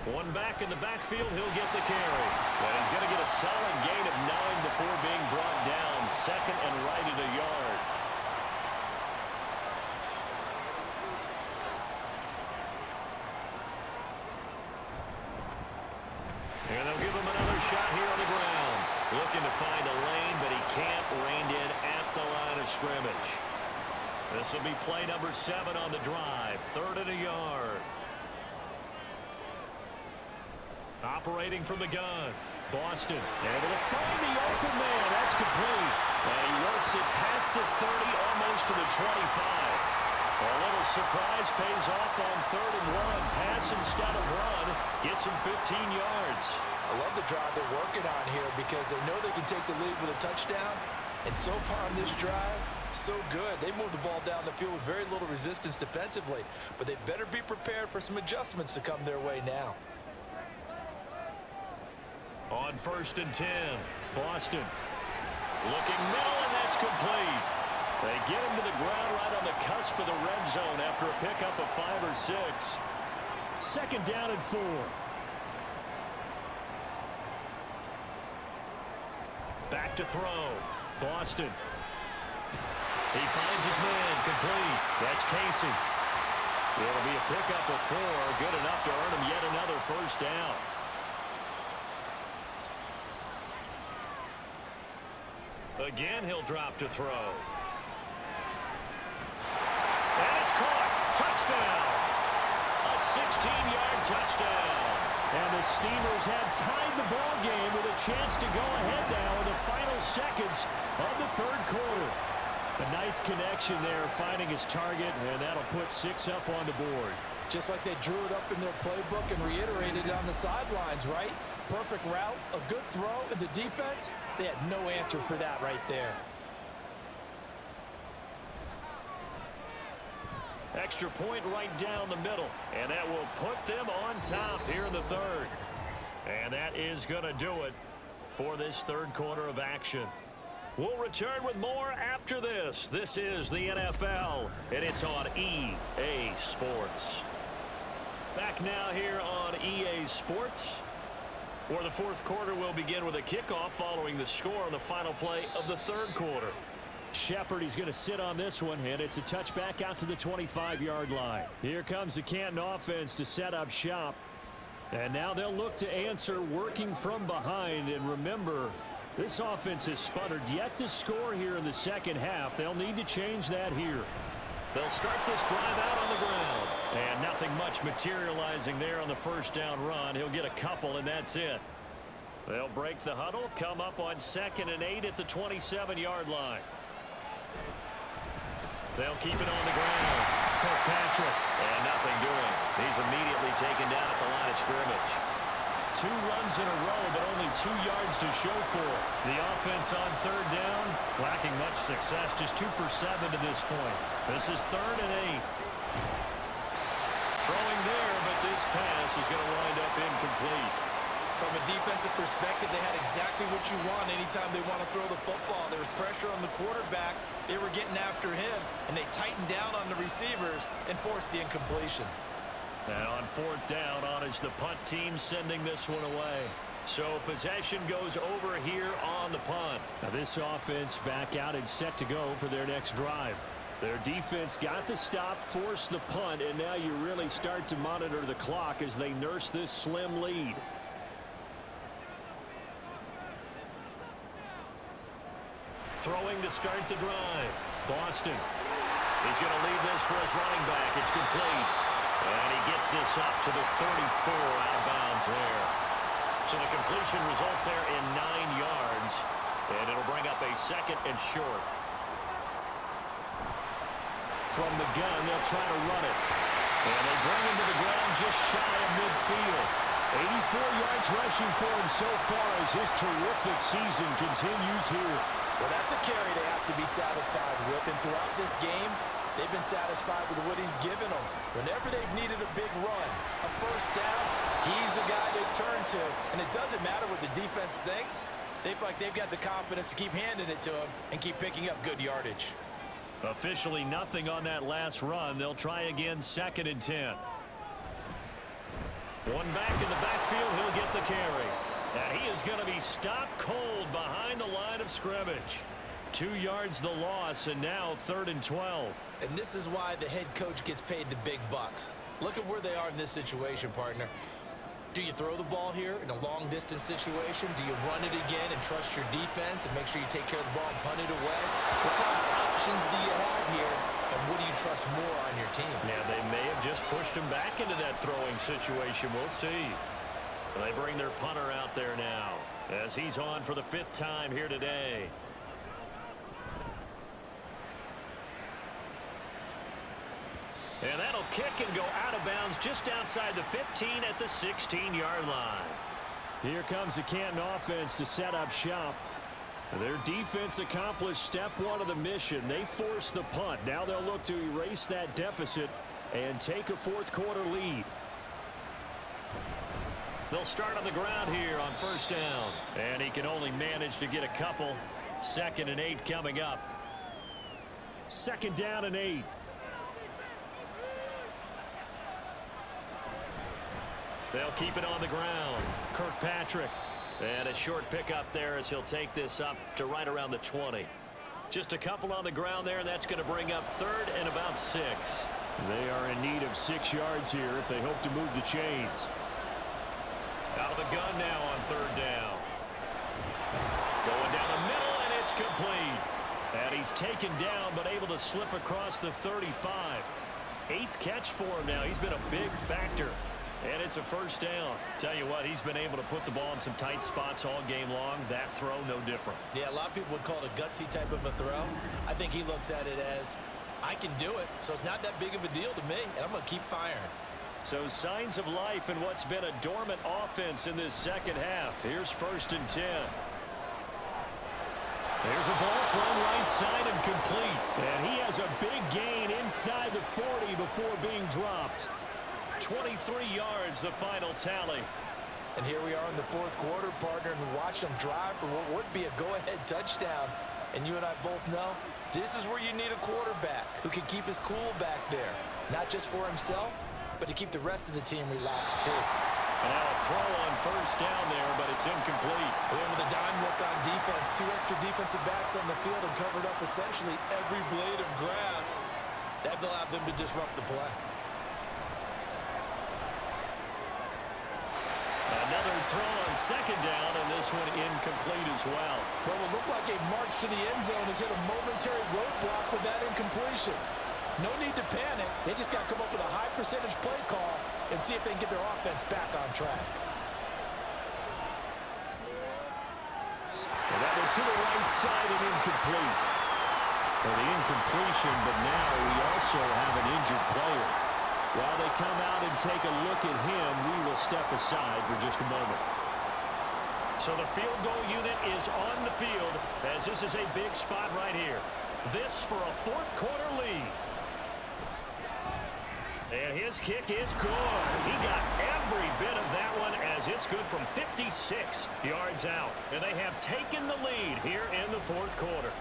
One back in the backfield, he'll get the carry. And he's going to get a solid gain of 9 before being brought down. Second and right at a yard. And they'll give him another shot here on the ground. Looking to find a lane, but he can't. Reined in at the line of scrimmage. This will be play number 7 on the drive. 3rd and a yard. Operating from the gun. Boston able to find the open man. That's complete. And he works it past the 30, almost to the 25. A little surprise pays off on 3rd and 1. Pass instead of run. Gets him 15 yards. I love the drive they're working on here because they know they can take the lead with a touchdown. And so far on this drive, so good. They moved the ball down the field with very little resistance defensively. But they better be prepared for some adjustments to come their way now. On 1st and 10, Boston looking middle, and that's complete. They get him to the ground right on the cusp of the red zone after a pickup of 5 or 6. 2nd down and 4. Back to throw. Boston. He finds his man, complete. That's Casey. It'll be a pickup of 4, good enough to earn him yet another first down. Again, he'll drop to throw. And it's caught. Touchdown. A 16-yard touchdown. And the Steamers have tied the ball game with a chance to go ahead now in the final seconds of the 3rd quarter. A nice connection there, finding his target, and that'll put 6 up on the board. Just like they drew it up in their playbook and reiterated it on the sidelines, right? Perfect route, a good throw, and the defense, they had no answer for that right there. Extra point right down the middle, and that will put them on top here in the 3rd. And that is going to do it for this 3rd quarter of action. We'll return with more after this. This is the NFL, and it's on EA Sports. Back now here on EA Sports, where the 4th quarter will begin with a kickoff following the score on the final play of the 3rd quarter. Shepard, he's going to sit on this one, and it's a touchback out to the 25-yard line. Here comes the Canton offense to set up shop. And now they'll look to answer working from behind. And remember, this offense has sputtered yet to score here in the 2nd half. They'll need to change that here. They'll start this drive out on the ground. And nothing much materializing there on the 1st down run. He'll get a couple, and that's it. They'll break the huddle, come up on 2nd and 8 at the 27-yard line. They'll keep it on the ground. Kirkpatrick, and nothing doing. He's immediately taken down at the line of scrimmage. 2 runs in a row, but only 2 yards to show for it. The offense on 3rd down, lacking much success, just 2 for 7 to this point. This is 3rd and 8. Throwing there, but this pass is going to wind up incomplete. From a defensive perspective, they had exactly what you want anytime they want to throw the football. There was pressure on the quarterback. They were getting after him, and they tightened down on the receivers and forced the incompletion. And on 4th down, on is the punt team sending this one away. So possession goes over here on the punt. Now this offense back out and set to go for their next drive. Their defense got the stop, forced the punt, and now you really start to monitor the clock as they nurse this slim lead. Throwing to start the drive. Boston. He's going to leave this for his running back. It's complete. And he gets this up to the 34 out of bounds there. So the completion results there in 9 yards. And it'll bring up a 2nd and short. From the gun, they'll try to run it. And they bring him to the ground just shy of midfield. 84 yards rushing for him so far as his terrific season continues here. Well, that's a carry they have to be satisfied with. And throughout this game, They've been satisfied with what he's given them. Whenever they've needed a big run, a first down, he's the guy they've turned to. And it doesn't matter what the defense thinks. They feel like they've got the confidence to keep handing it to him and keep picking up good yardage. Officially nothing on that last run. They'll try again, 2nd and 10. One back in the backfield, he'll get the carry. And he is going to be stopped cold behind the line of scrimmage. 2 yards the loss, and now 3rd and 12. And this is why the head coach gets paid the big bucks. Look at where they are in this situation, partner. Do you throw the ball here in a long-distance situation? Do you run it again and trust your defense and make sure you take care of the ball and punt it away? What kind of options do you have here, and what do you trust more on your team? Yeah, they may have just pushed him back into that throwing situation. We'll see. They bring their punter out there now as he's on for the 5th time here today. And that'll kick and go out of bounds just outside the 15 at the 16-yard line. Here comes the Canton offense to set up shop. Their defense accomplished step 1 of the mission. They forced the punt. Now they'll look to erase that deficit and take a 4th quarter lead. They'll start on the ground here on 1st down. And he can only manage to get a couple. 2nd and 8 coming up. 2nd down and 8. They'll keep it on the ground. Kirkpatrick. And a short pickup there as he'll take this up to right around the 20. Just a couple on the ground there, and that's going to bring up 3rd and about 6. They are in need of 6 yards here if they hope to move the chains. Out of the gun now on 3rd down. Going down the middle, and it's complete. And he's taken down, but able to slip across the 35. 8th catch for him now. He's been a big factor. And it's a 1st down. Tell you what, he's been able to put the ball in some tight spots all game long. That throw, no different. Yeah, a lot of people would call it a gutsy type of a throw. I think he looks at it as, I can do it, so it's not that big of a deal to me, and I'm going to keep firing. So signs of life in what's been a dormant offense in this 2nd half. Here's 1st and 10. There's a ball thrown right side and complete. And he has a big gain inside the 40 before being dropped. 23 yards, the final tally. And here we are in the 4th quarter, partner, and watch them drive for what would be a go-ahead touchdown. And you and I both know this is where you need a quarterback who can keep his cool back there. Not just for himself, but to keep the rest of the team relaxed, too. And now a throw on 1st down there, but it's incomplete. And with a dime look on defense, 2 extra defensive backs on the field and covered up essentially every blade of grass. That allowed them to disrupt the play. Another throw on 2nd down, and this one incomplete as well. What will look like a march to the end zone has hit a momentary roadblock with that incompletion. No need to panic. They just got to come up with a high percentage play call and see if they can get their offense back on track. And that one to the right side and incomplete. Well, the incompletion, but now we also have an injured player. While they come out and take a look at him, we will step aside for just a moment. So the field goal unit is on the field as this is a big spot right here. This for a 4th quarter lead. And his kick is good. He got every bit of that one as it's good from 56 yards out. And they have taken the lead here in the 4th quarter.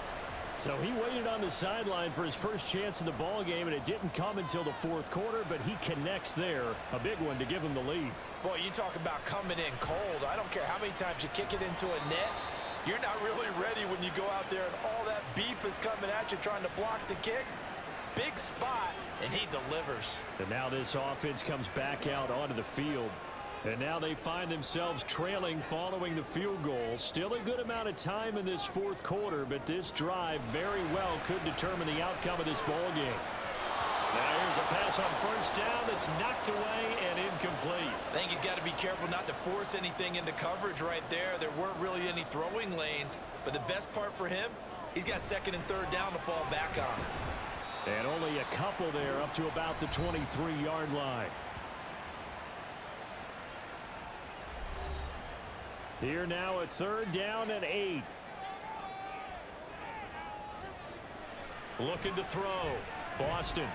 So he waited on the sideline for his first chance in the ball game, and it didn't come until the 4th quarter, but he connects there. A big one to give him the lead. Boy, you talk about coming in cold. I don't care how many times you kick it into a net. You're not really ready when you go out there and all that beef is coming at you trying to block the kick. Big spot, and he delivers. And now this offense comes back out onto the field. And now they find themselves trailing following the field goal. Still a good amount of time in this 4th quarter, but this drive very well could determine the outcome of this ball game. Now here's a pass on 1st down that's knocked away and incomplete. I think he's got to be careful not to force anything into coverage right there. There weren't really any throwing lanes, but the best part for him, he's got 2nd and 3rd down to fall back on. And only a couple there up to about the 23-yard line. Here now a 3rd down and 8. Looking to throw. Boston.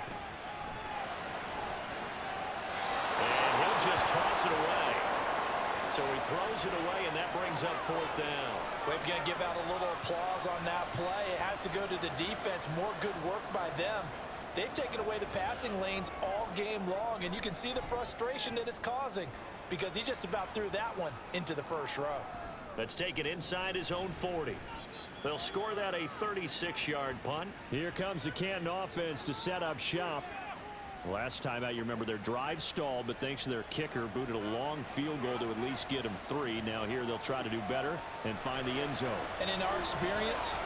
And he'll just toss it away. So he throws it away, and that brings up 4th down. We're going to give out a little applause on that play. It has to go to the defense. More good work by them. They've taken away the passing lanes all game long, and you can see the frustration that it's causing because he just about threw that one into the first row. Let's take it inside his own 40. They'll score that a 36-yard punt. Here comes the Canton offense to set up shop. Last time out, you remember their drive stalled, but thanks to their kicker, booted a long field goal to at least get them 3. Now here they'll try to do better and find the end zone. And in our experience,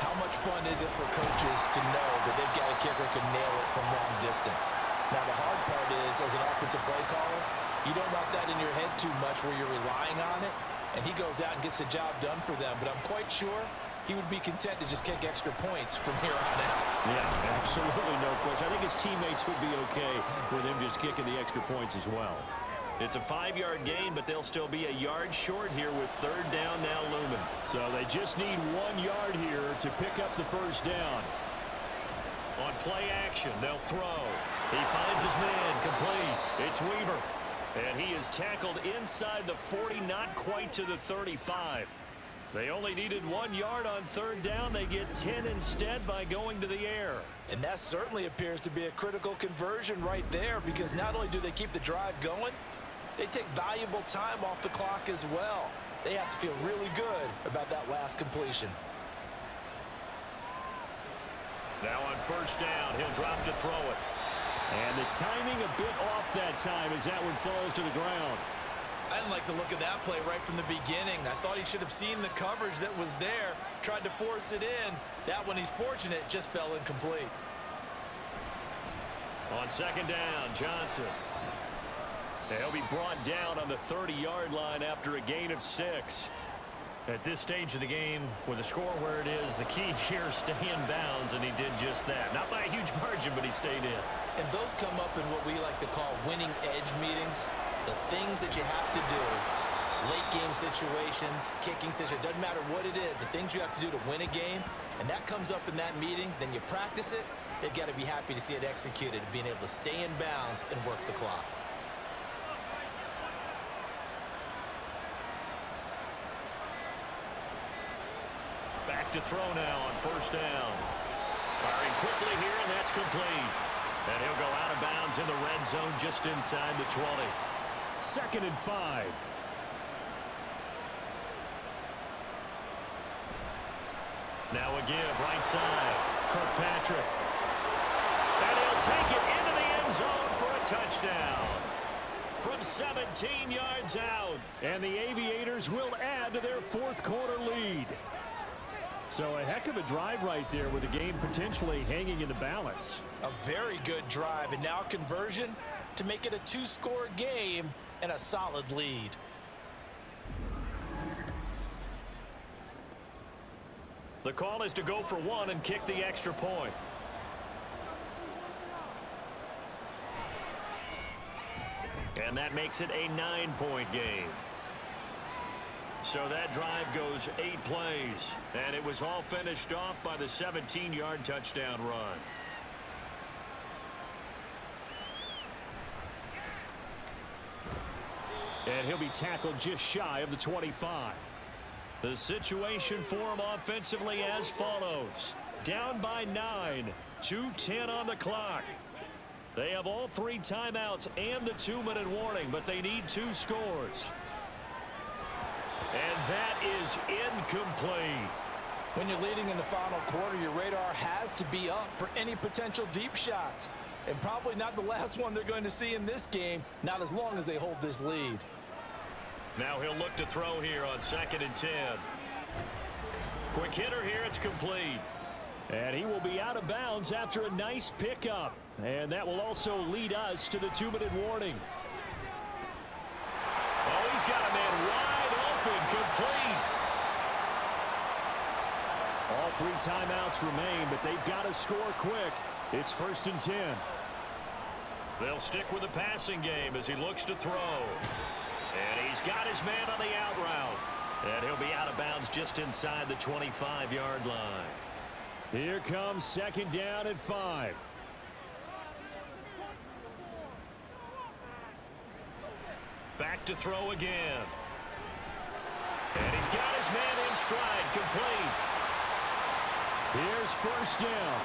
how much fun is it for coaches to know that they've got a kicker who can nail it from long distance? Now the hard part is, as an offensive play caller, you don't want that in your head too much where you're relying on it, and he goes out and gets the job done for them. But I'm quite sure he would be content to just kick extra points from here on out. Yeah, absolutely no question. I think his teammates would be okay with him just kicking the extra points as well. It's a 5-yard gain, but they'll still be a yard short here with 3rd down now looming. So they just need 1 yard here to pick up the first down. On play action, they'll throw. He finds his man, complete. It's Weaver. And he is tackled inside the 40, not quite to the 35. They only needed 1 yard on 3rd down. They get 10 instead by going to the air. And that certainly appears to be a critical conversion right there, because not only do they keep the drive going, they take valuable time off the clock as well. They have to feel really good about that last completion. Now on 1st down, he'll drop to throw it. And the timing a bit off that time as that one falls to the ground. I didn't like the look of that play right from the beginning. I thought he should have seen the coverage that was there, tried to force it in. That one, he's fortunate, just fell incomplete. On 2nd down, Johnson. He'll be brought down on the 30-yard line after a gain of 6. At this stage of the game, with the score where it is, the key here is stay in bounds, and he did just that. Not by a huge margin, but he stayed in. And those come up in what we like to call winning edge meetings. The things that you have to do, late game situations, kicking situations, doesn't matter what it is, the things you have to do to win a game, and that comes up in that meeting, then you practice it, they've got to be happy to see it executed, being able to stay in bounds and work the clock. Back to throw now on 1st down. Firing quickly here, and that's complete. And he'll go out of bounds in the red zone just inside the 20. 2nd and 5. Now a give right side. Kirkpatrick. And he'll take it into the end zone for a touchdown. From 17 yards out. And the Aviators will add to their 4th quarter lead. So a heck of a drive right there with the game potentially hanging in the balance. A very good drive, and now conversion to make it a 2-score game and a solid lead. The call is to go for 1 and kick the extra point. And that makes it a 9-point game. So that drive goes 8 plays, and it was all finished off by the 17-yard touchdown run. And he'll be tackled just shy of the 25. The situation for him offensively as follows. Down by 9, 2:10 on the clock. They have all 3 timeouts and the 2-minute warning, but they need 2 scores. And that is incomplete. When you're leading in the final quarter, your radar has to be up for any potential deep shots. And probably not the last one they're going to see in this game, not as long as they hold this lead. Now he'll look to throw here on 2nd and 10. Quick hitter here, it's complete. And he will be out of bounds after a nice pickup. And that will also lead us to the 2-minute warning. Oh, he's got a man wide open, complete. All 3 timeouts remain, but they've got to score quick. It's 1st and 10. They'll stick with the passing game as he looks to throw. And he's got his man on the out route. And he'll be out of bounds just inside the 25-yard line. Here comes 2nd down at 5. Back to throw again. And he's got his man in stride, complete. Here's first down.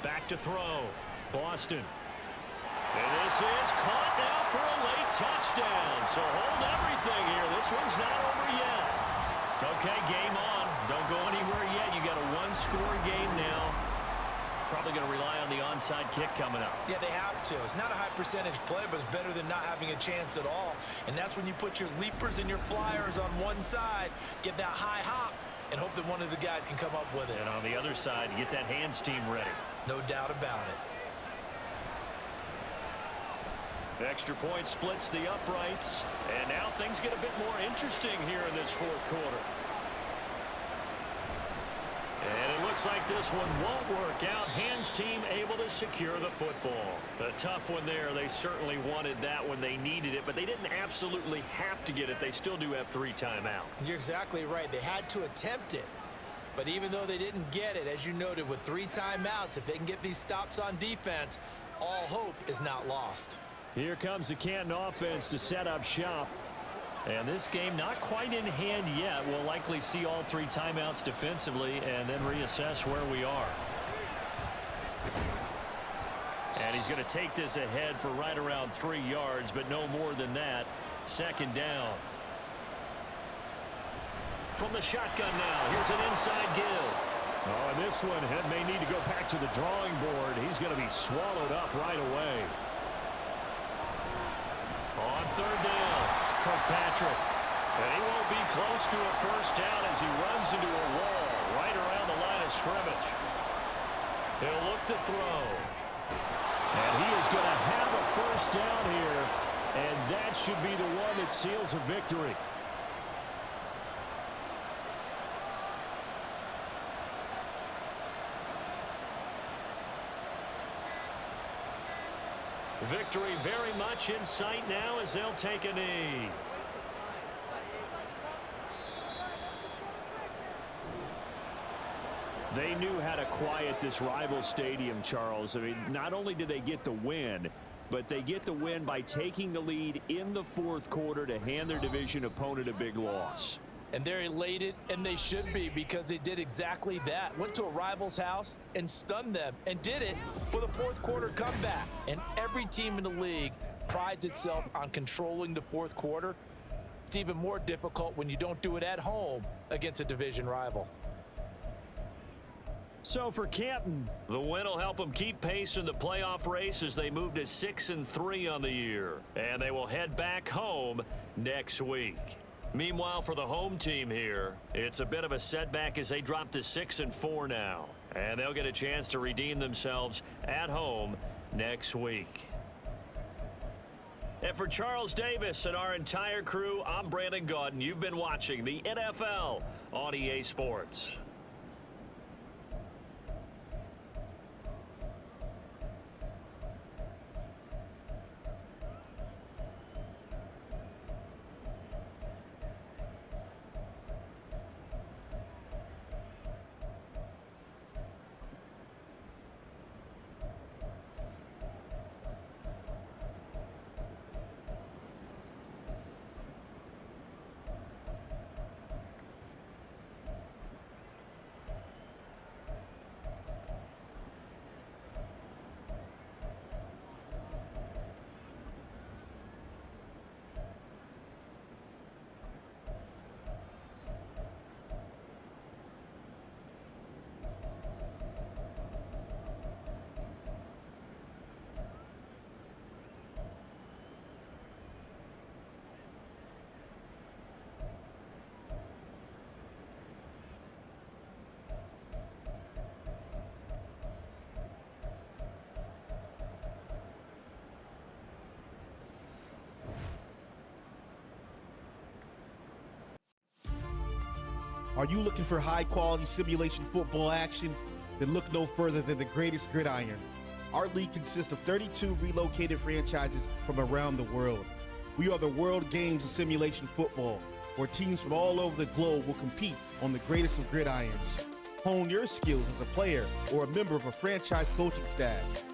Back to throw. Boston. And this is caught now for a late touchdown. So hold everything here. This one's not over yet. Okay, game on. Don't go anywhere yet. You got a one-score game now. Probably going to rely on the onside kick coming up. Yeah, they have to. It's not a high percentage play, but it's better than not having a chance at all. And that's when you put your leapers and your flyers on one side, get that high hop, and hope that one of the guys can come up with it. And on the other side, get that hands team ready. No doubt about it. Extra point splits the uprights. And now things get a bit more interesting here in this fourth quarter. And it looks like this one won't work out. Hands team able to secure the football. A tough one there. They certainly wanted that when they needed it, but they didn't absolutely have to get it. They still do have 3 timeouts. You're exactly right. They had to attempt it. But even though they didn't get it, as you noted, with 3 timeouts, if they can get these stops on defense, all hope is not lost. Here comes the Canton offense to set up shop. And this game not quite in hand yet. We'll likely see all 3 timeouts defensively and then reassess where we are. And he's going to take this ahead for right around 3 yards, but no more than that. Second down. From the shotgun now. Here's an inside give. Oh, and this one may need to go back to the drawing board. He's going to be swallowed up right away. On third down, Kirkpatrick. And he won't be close to a first down as he runs into a wall right around the line of scrimmage. He'll look to throw. And he is going to have a first down here, and that should be the one that seals a victory. Victory very much in sight now as they'll take a knee. They knew how to quiet this rival stadium, Charles. I mean, not only did they get the win, but they get the win by taking the lead in the fourth quarter to hand their division opponent a big loss. And they're elated, and they should be, because they did exactly that. Went to a rival's house and stunned them, and did it with a fourth quarter comeback. And every team in the league prides itself on controlling the fourth quarter. It's even more difficult when you don't do it at home against a division rival. So for Canton, the win will help them keep pace in the playoff race as they move to 6-3 on the year. And they will head back home next week. Meanwhile, for the home team here, it's a bit of a setback as they drop to 6-4 now. And they'll get a chance to redeem themselves at home next week. And for Charles Davis and our entire crew, I'm Brandon Gaudin. You've been watching the NFL on EA Sports. Are you looking for high-quality simulation football action? Then look no further than the greatest gridiron. Our league consists of 32 relocated franchises from around the world. We are the World Games of Simulation Football, where teams from all over the globe will compete on the greatest of gridirons. Hone your skills as a player or a member of a franchise coaching staff.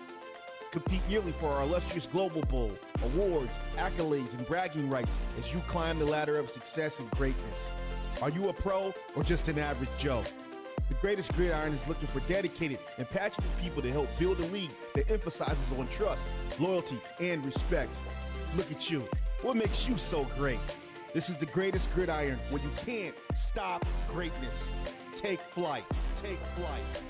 Compete yearly for our illustrious Global Bowl, awards, accolades, and bragging rights as you climb the ladder of success and greatness. Are you a pro or just an average Joe? The Greatest Gridiron is looking for dedicated and passionate people to help build a league that emphasizes on trust, loyalty, and respect. Look at you. What makes you so great? This is the Greatest Gridiron, where you can't stop greatness. Take flight. Take flight.